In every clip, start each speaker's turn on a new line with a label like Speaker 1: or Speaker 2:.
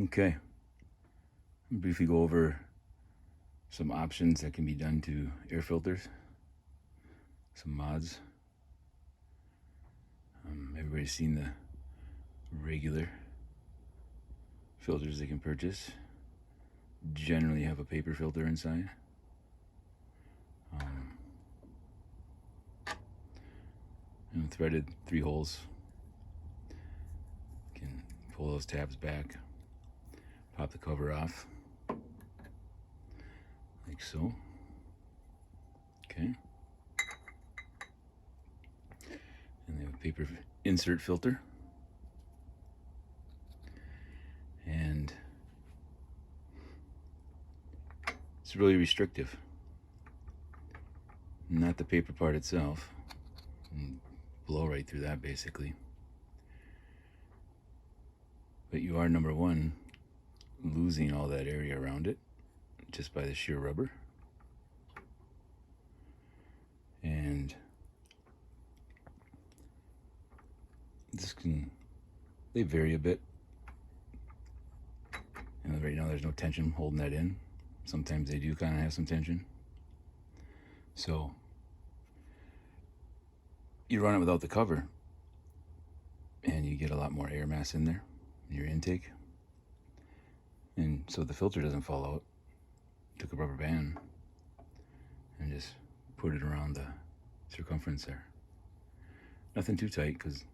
Speaker 1: Okay, I'll briefly go over some options that can be done to air filters, some mods. Everybody's seen the regular filters they can purchase. Generally have a paper filter inside. And threaded 3 holes. You can pull those tabs back, pop the cover off, like so. Okay. And they have a paper insert filter. And it's really restrictive. Not the paper part itself. And blow right through that basically. But you are, number one, losing all that area around it just by the sheer rubber. And they vary a bit. And right now there's no tension holding that in. Sometimes they do kind of have some tension. So you run it without the cover and you get a lot more air mass in there in your intake. And so the filter doesn't fall out. Took a rubber band and just put it around the circumference there. Nothing too tight because,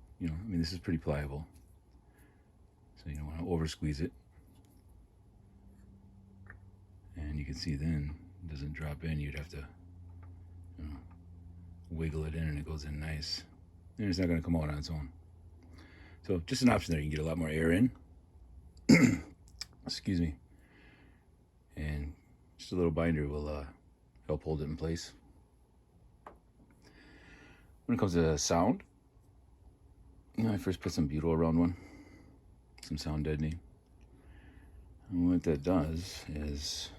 Speaker 1: this is pretty pliable. So you don't want to over squeeze it. And you can see then it doesn't drop in. You'd have to wiggle it in and it goes in nice. And it's not going to come out on its own. So just an option there. You can get a lot more air in. Excuse me. And just a little binder will help hold it in place. When it comes to sound, I first put some Beetle around one, some sound deadening. And what that does is,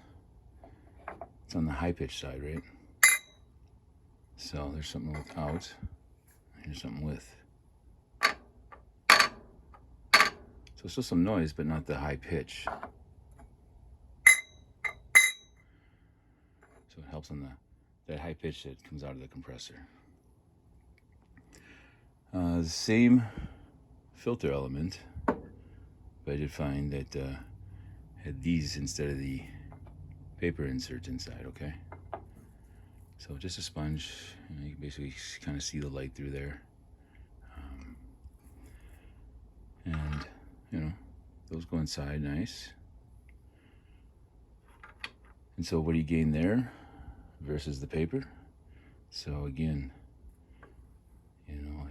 Speaker 1: it's on the high pitch side, right? So there's something without, here's something with. So still some noise, but not the high pitch. So it helps on that high pitch that comes out of the compressor. The same filter element, but I did find that had these instead of the paper inserts inside, okay? So just a sponge, you can basically kind of see the light through there. And, those go inside nice. And so what do you gain there versus the paper? So again,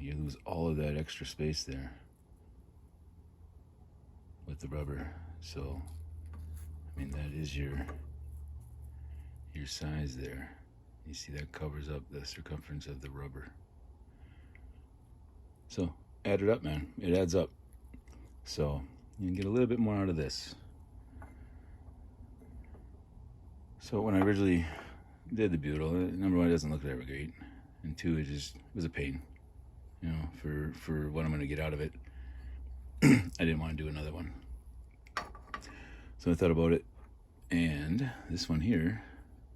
Speaker 1: you lose all of that extra space there with the rubber. So, that is your size there. You see that covers up the circumference of the rubber. So add it up, man. It adds up. So you can get a little bit more out of this. So when I originally did the Beetle, number one, it doesn't look very great, and two, it was a pain. For what I'm going to get out of it. I didn't want to do another one. So I thought about it, and this one here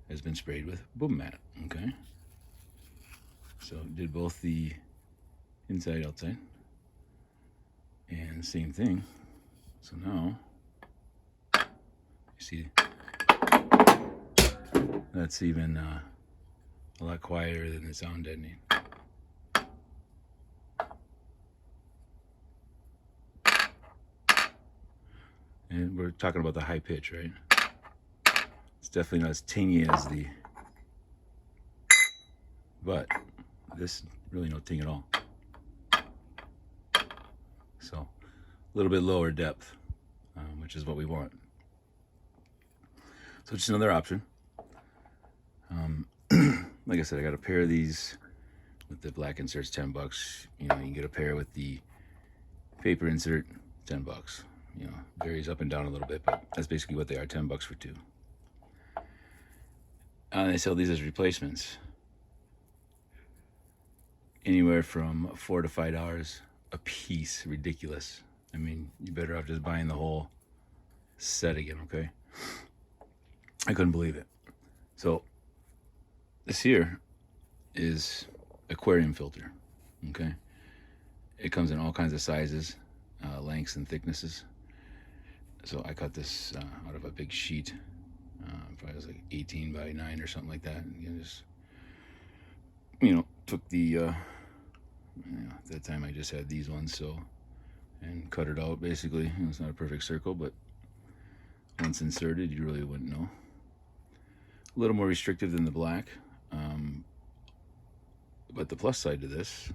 Speaker 1: has been sprayed with Boom Mat, okay? So did both the inside, outside, and same thing. So now, you see, that's even a lot quieter than the sound deadening. And we're talking about the high pitch, right? It's definitely not as tingy as the, but this really no ting at all. So a little bit lower depth, which is what we want. So just another option. Like I said, I got a pair of these with the black inserts, $10. You can get a pair with the paper insert, $10. Varies up and down a little bit, but that's basically what they are, $10 for 2. And they sell these as replacements. Anywhere from $4 to $5 a piece. Ridiculous. You're better off just buying the whole set again, okay? I couldn't believe it. So this here is Aquarium Filter, okay? It comes in all kinds of sizes, lengths and thicknesses. So I cut this out of a big sheet, probably was like 18 by 9 or something like that. And just, took the, at that time I just had these ones, so, and cut it out basically. It's not a perfect circle, but once inserted, you really wouldn't know. A little more restrictive than the black, but the plus side to this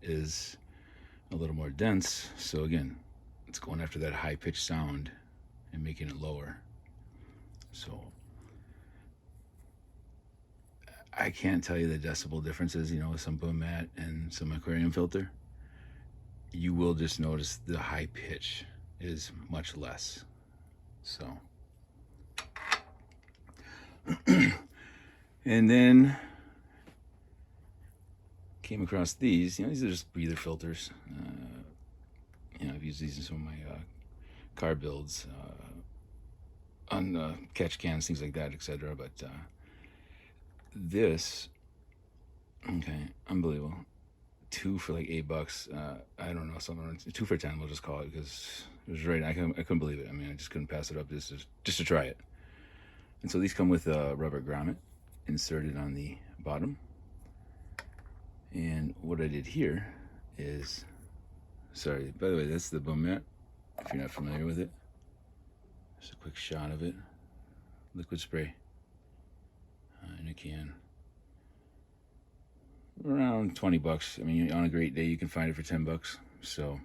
Speaker 1: is a little more dense. So again, it's going after that high-pitched sound and making it lower. So I can't tell you the decibel differences, with some boom mat and some aquarium filter. You will just notice the high pitch is much less. So, and then came across these. These are just breather filters. I've used these in some of my car builds, on catch cans, things like that, etc. But this, okay, unbelievable. 2 for like $8. I don't know, something 2 for 10. We'll just call it, because it was right. I couldn't believe it. I mean, I just couldn't pass it up just to try it. And so these come with a rubber grommet inserted on the bottom. And what I did here is, sorry, by the way, that's the boom mat, if you're not familiar with it. Just a quick shot of it. Liquid spray in a can. Around $20. I mean, on a great day, you can find it for $10. So,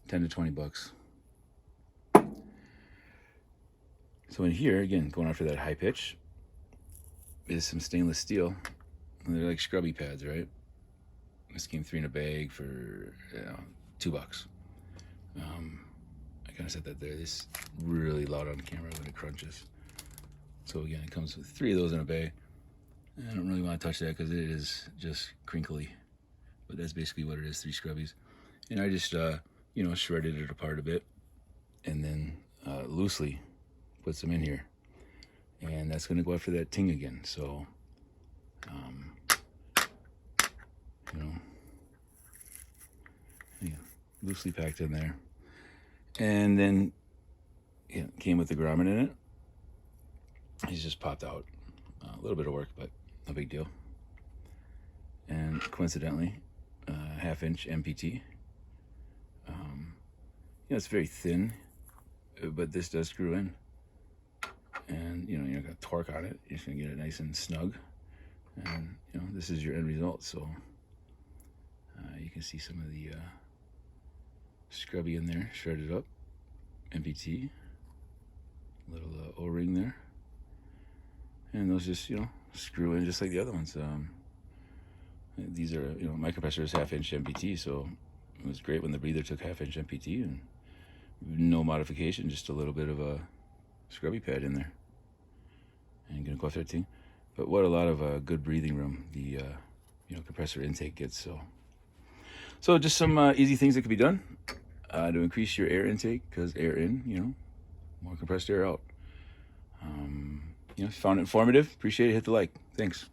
Speaker 1: 10 to 20 bucks. So in here, again, going after that high pitch, is some stainless steel. And they're like scrubby pads, right? This came 3 in a bag for $2. I kind of set that there. This is really loud on camera when it crunches. So again, it comes with 3 of those in a bag. I don't really want to touch that because it is just crinkly, but that's basically what it is, 3 scrubbies. And I just, shredded it apart a bit and then loosely put some in here. And that's going to go after that ting again. So, loosely packed in there. And then it came with the grommet in it. He's just popped out. A little bit of work, but no big deal. And coincidentally, 1/2-inch MPT. It's very thin, but this does screw in. And you're not gonna torque on it. You're just gonna get it nice and snug. And this is your end result. So you can see some of the scrubby in there, shredded up. MPT, little O-ring there. And those just, screw in just like the other ones. These are, my compressor is 1/2-inch MPT, so it was great when the breather took 1/2-inch MPT and no modification, just a little bit of a scrubby pad in there. And gonna go after that thing. But what a lot of good breathing room the compressor intake gets. So just some easy things that could be done to increase your air intake, because air in, more compressed air out. If you found it informative, appreciate it. Hit the like. Thanks.